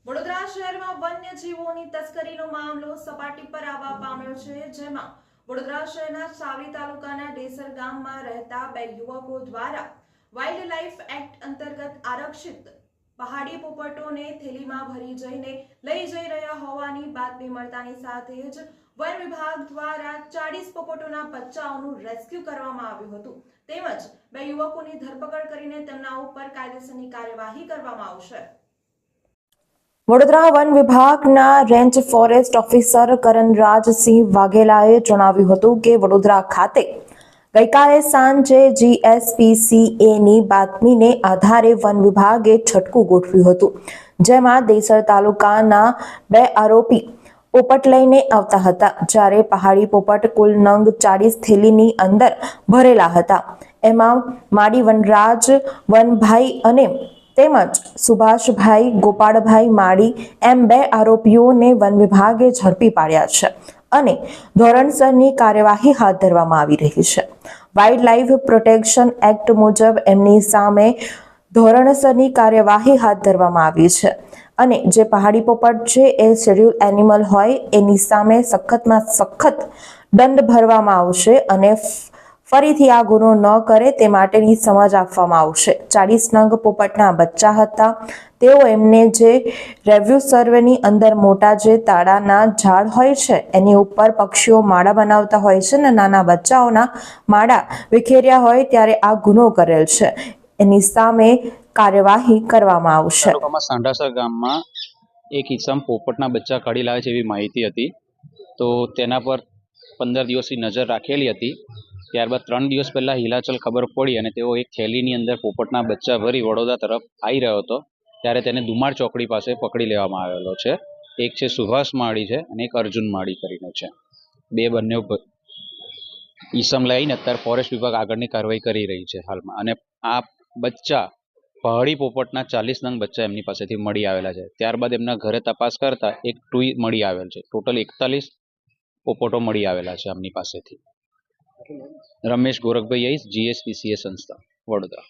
વડોદરા શહેરમાં વન્યજીવોની તસ્કરીનો મામલો સપાટી પર આવવા પામ્યો છે, જેમાં વડોદરા શહેરના સાવલી તાલુકાના ડેસર ગામમાં રહેતા બે યુવકો દ્વારા વાઇલ્ડ લાઇફ એક્ટ અંતર્ગત આરક્ષિત પહાડી પોપટોને થેલીમાં ભરી જઈને લઈ જઈ રહ્યા હોવાની બાતમી મળતાની સાથે જ વન વિભાગ દ્વારા 40 પોપટોના બચ્ચાઓનું રેસ્ક્યુ કરવામાં આવ્યું હતું, તેમજ બે યુવકોની ધરપકડ કરીને તેમના ઉપર કાયદેસરની કાર્યવાહી કરવામાં આવશે। વડોદરા વન વિભાગના રેન્જ ફોરેસ્ટ ઓફિસર કરણરાજસિંહ વાઘેલાએ જણાવ્યું હતું કે વડોદરા ખાતે ગઈકાલે સાંજે GSPCAની બાતમીને આધારે વન વિભાગે છટકું ગોઠવ્યું હતું, જેમાં દેસર તાલુકાના બે આરોપી પોપટ લઈને આવતા હતા, જ્યારે પહાડી પોપટ કુલ નંગ 40 થેલીની અંદર ભરેલા હતા। એમાં માડી વનરાજ વનભાઈ અને તેમજ સુભાષભાઈ ગોપાળભાઈ માળી એમ બે આરોપીઓને વન વિભાગે ઝડપી પાડ્યા છે અને ધોરણસરની કાર્યવાહી હાથ ધરવામાં આવી રહી છે। વાઇલ્ડ લાઇફ પ્રોટેક્શન એક્ટ મુજબ એમની સામે ધોરણસરની કાર્યવાહી હાથ ધરવામાં આવી છે અને જે પહાડી પોપટ છે એ શેડ્યુલ એનિમલ હોય એની સામે સખતમાં સખત દંડ ભરવામાં આવશે અને ફરીથી આ ગુનો ન કરે તે માટેની સમજ આપવામાં આવશે। 40 નંગ પોપટના બચ્ચા હતા, તેઓ એમને જે રેવન્યુ સર્વેની અંદર મોટા જે તાળાના ઝાડ હોય છે એની ઉપર પક્ષીઓ માળા બનાવતા હોય છે ને નાના બચ્ચાઓના માળા વિખેર્યા હોય ત્યારે આ ગુનો કરેલ છે, એની સામે કાર્યવાહી કરવામાં આવશે। સાંઢાસર ગામમાં એક ઈસમ પોપટના બચ્ચા કાઢી લાવે છે એવી માહિતી હતી, તો તેના પર 15 દિવસની નજર રાખેલી હતી। ત્યારબાદ 3 દિવસ પહેલા હિલાચલ ખબર પડી અને તેઓ એક થેલીની અંદર પોપટના બચ્ચા ભરી વડોદરા તરફ આવી રહ્યો હતો, ત્યારે તેને દુમાર ચોકડી પાસે પકડી લેવામાં આવેલો છે। એક છે સુભાષ માળી છે અને એક અર્જુન માળી કરીને છે। બંને ઈસમ લઈને અત્યારે ફોરેસ્ટ વિભાગ આગળની કાર્યવાહી કરી રહી છે હાલમાં, અને આ બચ્ચા પહાડી પોપટના 40 નંગ બચ્ચા એમની પાસેથી મળી આવેલા છે। ત્યારબાદ એમના ઘરે તપાસ કરતા એક ટુઈ મળી આવેલ છે। ટોટલ 41 પોપટો મળી આવેલા છે એમની પાસેથી। રમેશ ગોરખભાઈ GSPCA સંસ્થા વડોદરા।